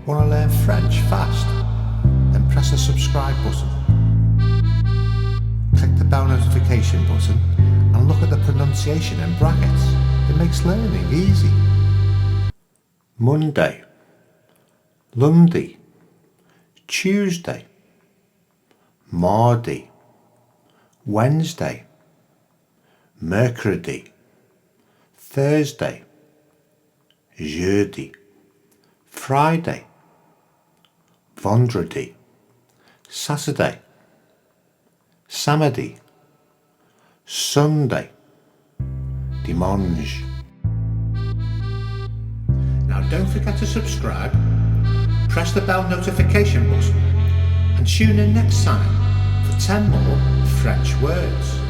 Want to learn French fast? Then press the subscribe button. Click the bell notification button and look at the pronunciation in brackets. It makes learning easy. Monday, lundi, Tuesday, Mardi, Wednesday, Mercredi, Thursday, Jeudi, Friday, Vendredi, Saturday, Samedi, Sunday, Dimanche. Now don't forget to subscribe, press the bell notification button and tune in next time for 10 more French words.